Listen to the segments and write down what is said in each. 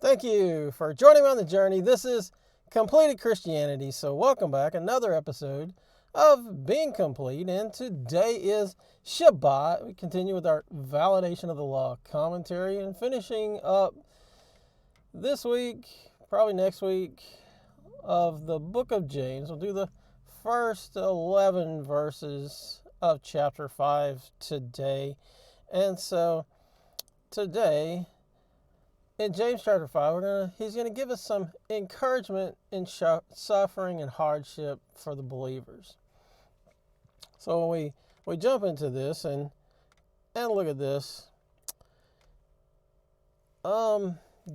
Thank you for joining me on the journey. This is Completed Christianity. So welcome back. Another episode of Being Complete. And today is Shabbat. We continue with our validation of the law commentary and finishing up this week, probably next week, of the book of James. We'll do the first 11 verses of chapter 5 today. And so today, in James chapter 5, he's going to give us some encouragement in suffering and hardship for the believers. So when we jump into this and look at this,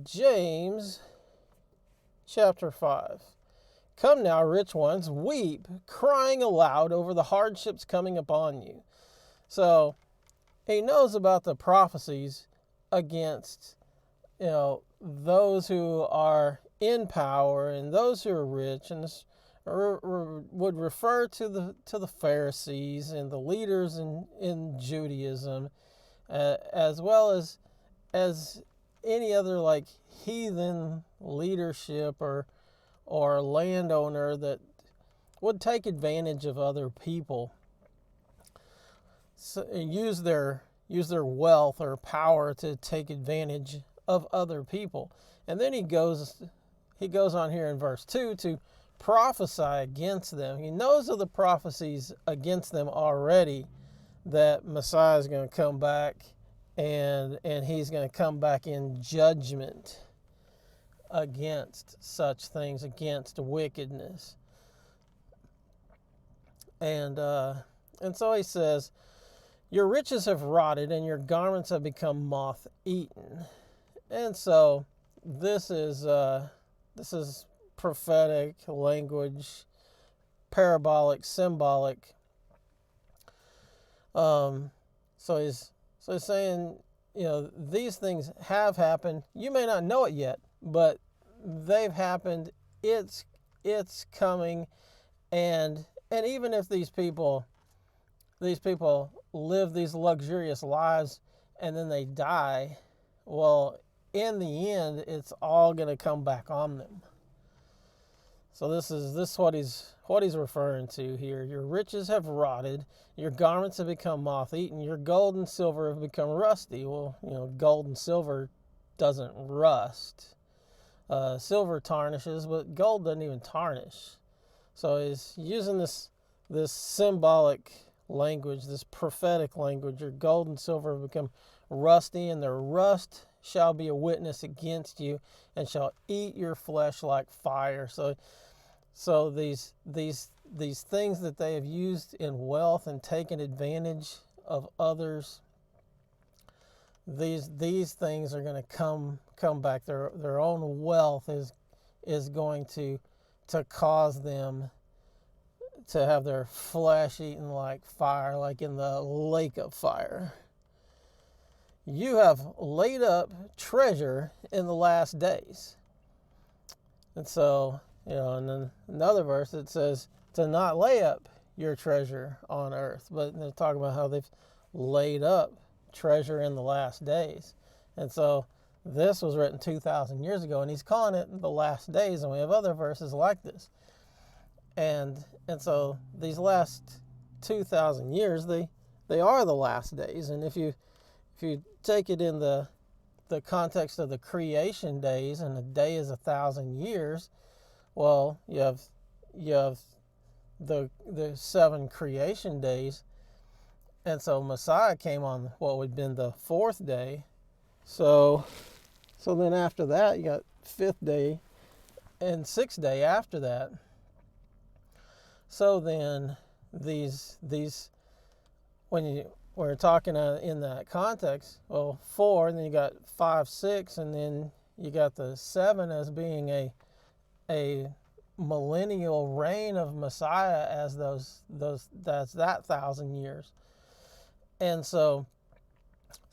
James chapter 5. Come now, rich ones, weep, crying aloud over the hardships coming upon you. So he knows about the prophecies against those who are in power and those who are rich, and this would refer to the Pharisees and the leaders in Judaism, as well as any other like heathen leadership or landowner that would take advantage of other people, so, use their wealth or power to take advantage of other people. And then he goes on here in verse 2 to prophesy against them. He knows of the prophecies against them already, that Messiah is going to come back and he's going to come back in judgment against such things, against wickedness. And so he says, your riches have rotted and your garments have become moth-eaten. And so this is prophetic language, parabolic, symbolic. So he's saying, these things have happened. You may not know it yet, but they've happened. It's coming, and even if these people live these luxurious lives and then they die, well, in the end, it's all going to come back on them. So this is what he's referring to here. Your riches have rotted, your garments have become moth-eaten, your gold and silver have become rusty. Well, gold and silver doesn't rust. Silver tarnishes, but gold doesn't even tarnish. So he's using this symbolic language, this prophetic language. Your gold and silver have become rusty, and their rust shall be a witness against you, and shall eat your flesh like fire. So these things that they have used in wealth and taken advantage of others, these things are going to come back. Their own wealth is going to cause them to have their flesh eaten like fire, like in the lake of fire. You have laid up treasure in the last days. And so, in then another verse it says to not lay up your treasure on earth. But they're talking about how they've laid up treasure in the last days. And so this was written 2,000 years ago, and he's calling it the last days, and we have other verses like this. And so these last 2,000 years, they are the last days. And if you take it in the context of the creation days, and a day is 1,000 years, well, you have the 7 creation days, and so Messiah came on what would have been the 4th day. So then after that, you got 5th day and 6th day after that. So then these when we're talking in that context, well, 4, and then you got 5, 6, and then you got the 7 as being a millennial reign of Messiah as that's that 1,000 years. And so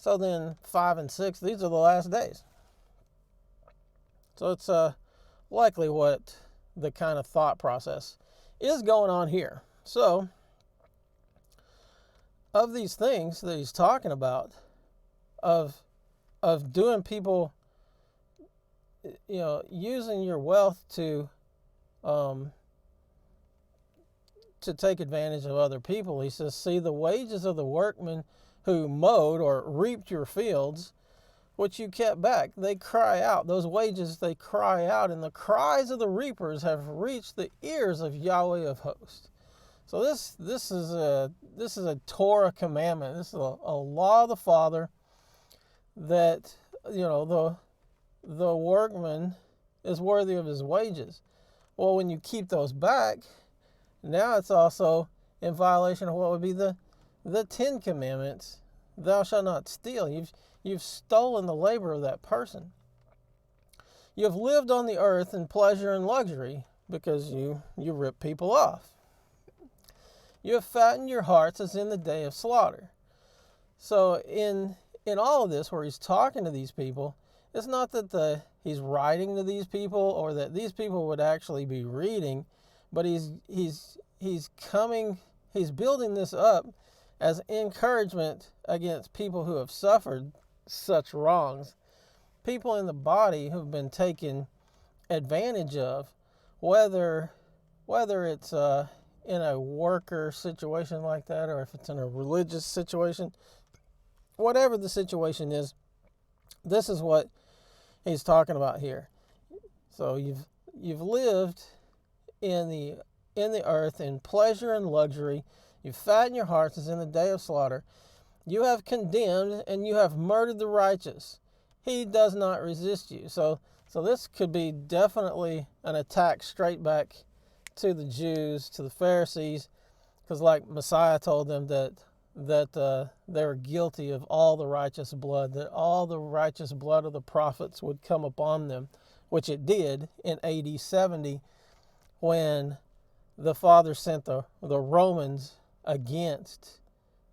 then 5 and 6, these are the last days. So it's likely what the kind of thought process is going on here. So of these things that he's talking about, of doing people using your wealth um, to take advantage of other people. He says, see the wages of the workmen who mowed or reaped your fields, which you kept back. They cry out. Those wages, they cry out, and the cries of the reapers have reached the ears of Yahweh of hosts. So this is a Torah commandment. This is a law of the Father that the workman is worthy of his wages. Well, when you keep those back, now it's also in violation of what would be the 10 commandments. Thou shalt not steal. You've stolen the labor of that person. You have lived on the earth in pleasure and luxury because you rip people off. You have fattened your hearts as in the day of slaughter. So in all of this, where he's talking to these people, it's not that he's writing to these people or that these people would actually be reading, but he's building this up as encouragement against people who have suffered such wrongs, people in the body who've been taken advantage of, whether it's in a worker situation like that, or if it's in a religious situation, whatever the situation is, this is what he's talking about here. So you've lived in the earth in pleasure and luxury. You fatten your hearts as in the day of slaughter. You have condemned and you have murdered the righteous. He does not resist you. So this could be definitely an attack straight back to the Jews, to the Pharisees, because like Messiah told them that they were guilty of all the righteous blood, that all the righteous blood of the prophets would come upon them, which it did in AD 70 when the Father sent the Romans against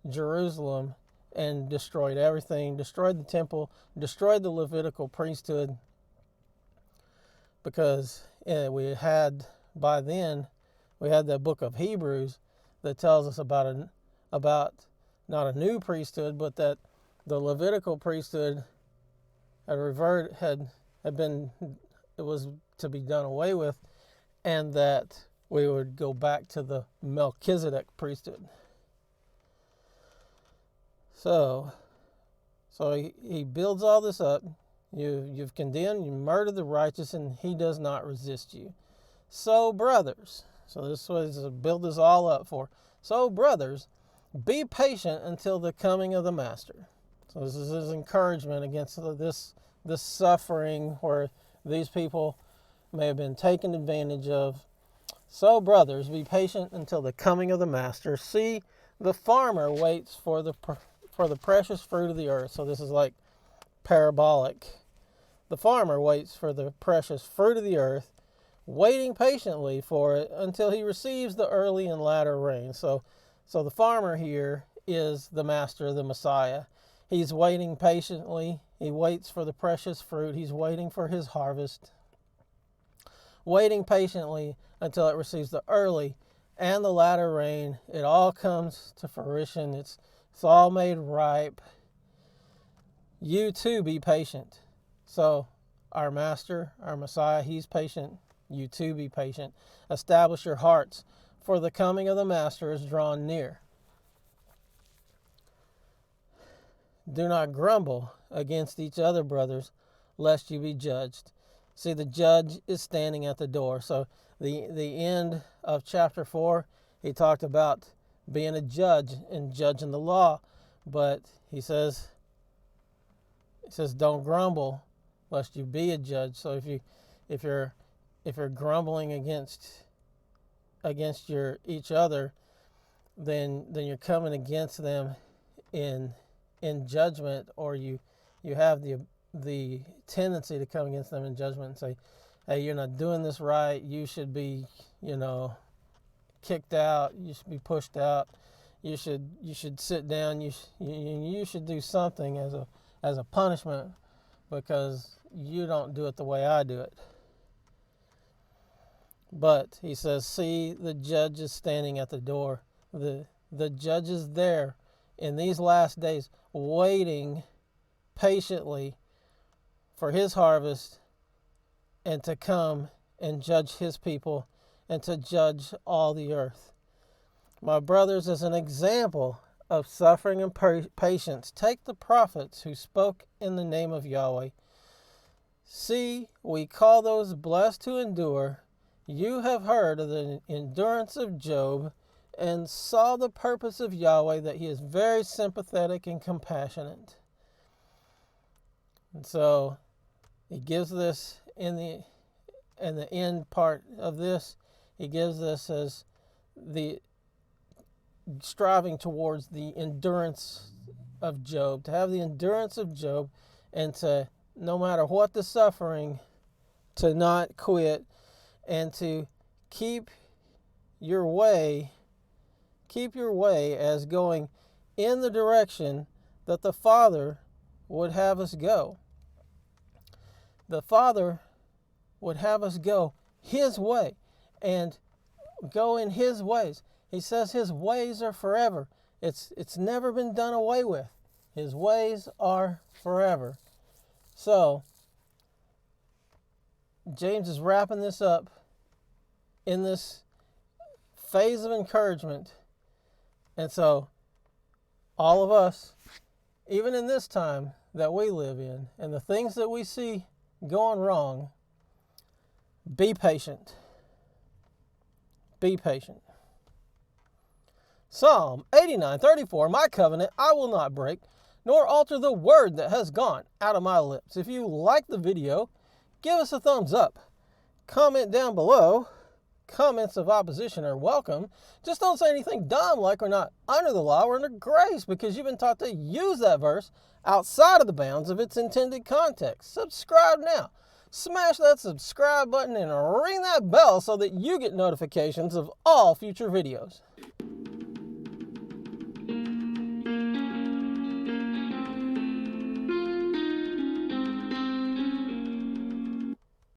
Jerusalem and destroyed everything, destroyed the temple, destroyed the Levitical priesthood, because we had that book of Hebrews that tells us about not a new priesthood, but that the Levitical priesthood it was to be done away with, and that we would go back to the Melchizedek priesthood. So he builds all this up. You've condemned, you murdered the righteous, and he does not resist you. So brothers, so this was to build this all up for. So brothers, be patient until the coming of the Master. So this is his encouragement against this suffering where these people may have been taken advantage of. So brothers, be patient until the coming of the Master. See, the farmer waits for the precious fruit of the earth. So this is like parabolic. The farmer waits for the precious fruit of the earth, waiting patiently for it until he receives the early and latter rain. So the farmer here is the Master, the Messiah. He's waiting patiently. He waits for the precious fruit. He's waiting for his harvest, waiting patiently until it receives the early and the latter rain. It all comes to fruition. It's all made ripe. You too be patient. So our Master, our Messiah, he's patient. You too be patient. Establish your hearts, for the coming of the Master is drawn near. Do not grumble against each other, brothers, lest you be judged. See, the judge is standing at the door. So the end of chapter 4, he talked about being a judge and judging the law. But he says, don't grumble lest you be a judge. So if you're grumbling against each other, then you're coming against them in judgment, or you have the tendency to come against them in judgment and say, hey, you're not doing this right. You should be, kicked out. You should be pushed out. You should sit down. You should do something as a punishment because you don't do it the way I do it. But he says, see, the judge is standing at the door. The judge is there in these last days, waiting patiently for his harvest and to come and judge his people and to judge all the earth. My brothers, as an example of suffering and patience, take the prophets who spoke in the name of Yahweh. See, we call those blessed who endure. You have heard of the endurance of Job and saw the purpose of Yahweh, that he is very sympathetic and compassionate. And so he gives this in the end part of this, he gives this as the striving towards the endurance of Job, to have the endurance of Job, and to, no matter what the suffering, to not quit, and to keep your way as going in the direction that the Father would have us go. The Father would have us go his way and go in his ways. He says his ways are forever. It's never been done away with. His ways are forever. So, James is wrapping this up in this phase of encouragement. And so, all of us, even in this time that we live in, and the things that we see going wrong, be patient. Be patient. Psalm 89:34, my covenant I will not break, nor alter the word that has gone out of my lips. If you like the video, give us a thumbs up. Comment down below. Comments of opposition are welcome. Just don't say anything dumb like we're not under the law, we're under grace, because you've been taught to use that verse outside of the bounds of its intended context. Subscribe now. Smash that subscribe button and ring that bell so that you get notifications of all future videos.